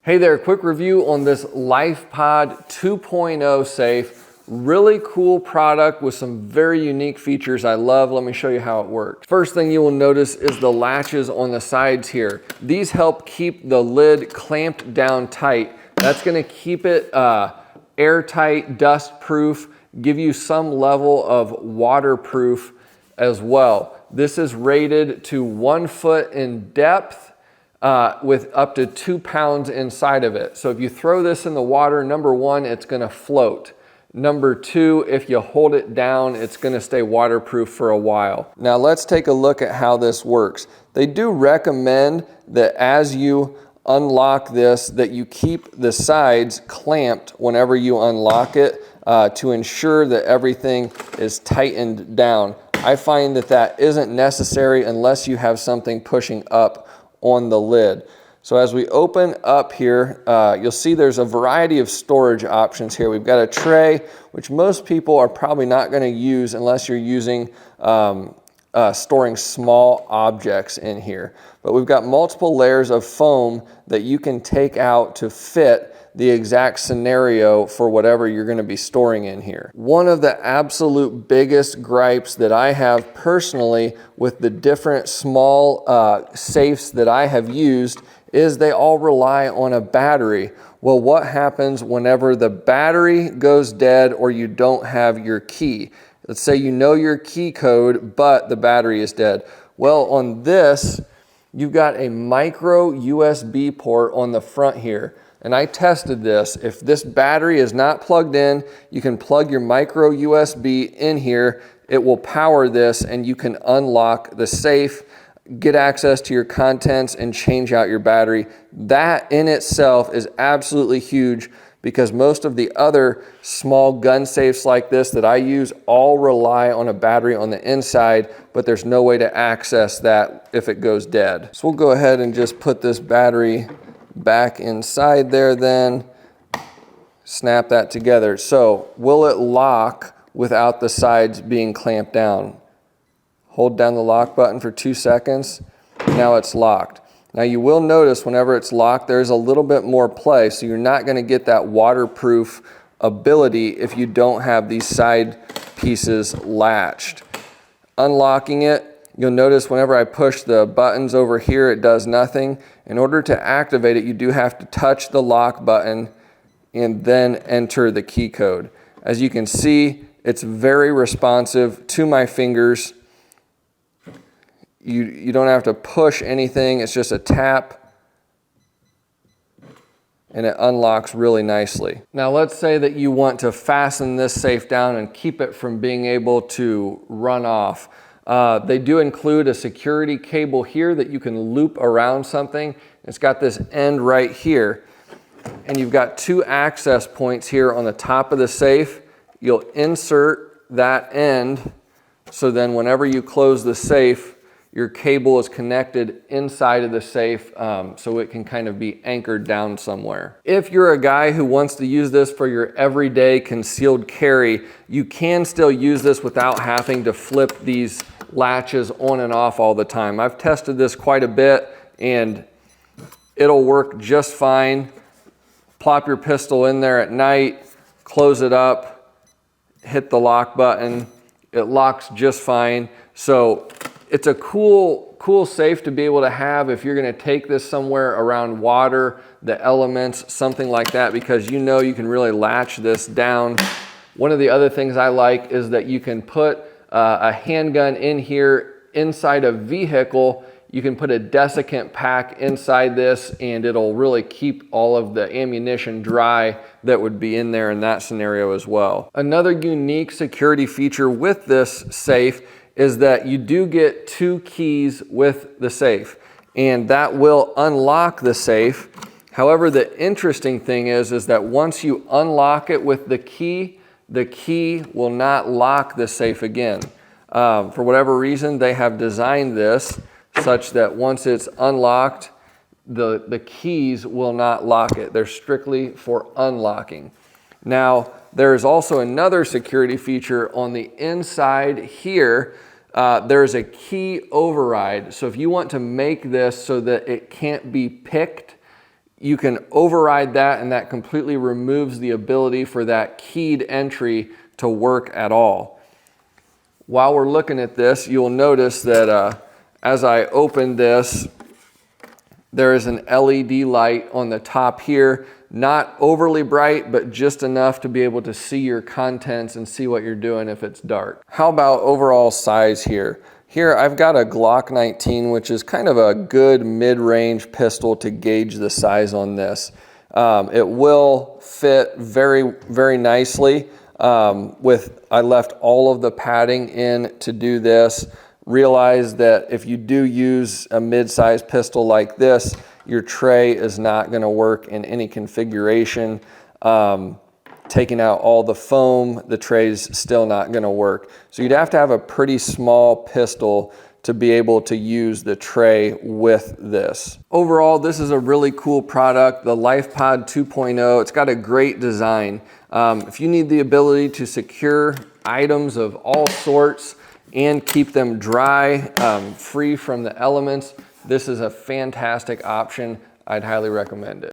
Hey there, quick review on this LifePod 2.0 safe. Really cool product with some very unique features I love. Let me show you how it works. First thing you will notice is the latches on the sides here. These help keep the lid clamped down tight. That's gonna keep it airtight, dust proof, give you some level of waterproof as well. This is rated to 1 foot in depth with up to 2 pounds inside of it. So if you throw this in the water, number one, it's gonna float. Number two, if you hold it down, it's gonna stay waterproof for a while. Now let's take a look at how this works. They do recommend that as you unlock this, that you keep the sides clamped whenever you unlock it to ensure that everything is tightened down. I find that that isn't necessary unless you have something pushing up on the lid. So as we open up here, you'll see there's a variety of storage options here. We've got a tray, which most people are probably not going to use unless you're using storing small objects in here. But we've got multiple layers of foam that you can take out to fit the exact scenario for whatever you're going to be storing in here. One of the absolute biggest gripes that I have personally with the different small safes that I have used is they all rely on a battery. Well, what happens whenever the battery goes dead or you don't have your key? Let's say you know your key code, but the battery is dead. Well, on this, you've got a micro USB port on the front here. And I tested this. If this battery is not plugged in, you can plug your micro USB in here. It will power this and you can unlock the safe, get access to your contents, and change out your battery. That in itself is absolutely huge because most of the other small gun safes like this that I use all rely on a battery on the inside, but there's no way to access that if it goes dead. So we'll go ahead and just put this battery back inside there then, snap that together. So will it lock without the sides being clamped down? Hold down the lock button for 2 seconds. Now it's locked. Now you will notice whenever it's locked, there's a little bit more play, so you're not going to get that waterproof ability if you don't have these side pieces latched. Unlocking it, you'll notice whenever I push the buttons over here, it does nothing. In order to activate it, you do have to touch the lock button and then enter the key code. As you can see, it's very responsive to my fingers. You don't have to push anything, it's just a tap and it unlocks really nicely. Now let's say that you want to fasten this safe down and keep it from being able to run off. They do include a security cable here that you can loop around something. It's got this end right here, and you've got 2 access points here on the top of the safe. You'll insert that end, so then whenever you close the safe, your cable is connected inside of the safe so it can kind of be anchored down somewhere. If you're a guy who wants to use this for your everyday concealed carry, you can still use this without having to flip these latches on and off all the time. I've tested this quite a bit and it'll work just fine. Plop your pistol in there at night, close it up, hit the lock button, it locks just fine. So it's a cool safe to be able to have if you're gonna take this somewhere around water, the elements, something like that, because you know you can really latch this down. One of the other things I like is that you can put a handgun in here inside a vehicle. You can put a desiccant pack inside this and it'll really keep all of the ammunition dry that would be in there in that scenario as well. Another unique security feature with this safe is that you do get 2 keys with the safe, and that will unlock the safe. However, the interesting thing is that once you unlock it with the key will not lock the safe again. For whatever reason, they have designed this such that once it's unlocked, the keys will not lock it. They're strictly for unlocking. Now, there's also another security feature on the inside here. There's a key override. So if you want to make this so that it can't be picked, you can override that, and that completely removes the ability for that keyed entry to work at all. While we're looking at this, you'll notice that as I open this, there is an LED light on the top here, not overly bright, but just enough to be able to see your contents and see what you're doing if it's dark. How about overall size here? Here I've got a Glock 19, which is kind of a good mid-range pistol to gauge the size on this. It will fit very, very nicely. I left all of the padding in to do this. Realize that if you do use a mid-sized pistol like this, your tray is not going to work in any configuration. Taking out all the foam, the tray's still not going to work. So you'd have to have a pretty small pistol to be able to use the tray with this. Overall, this is a really cool product, the LifePod 2.0. It's got a great design. If you need the ability to secure items of all sorts and keep them dry, free from the elements, this is a fantastic option. I'd highly recommend it.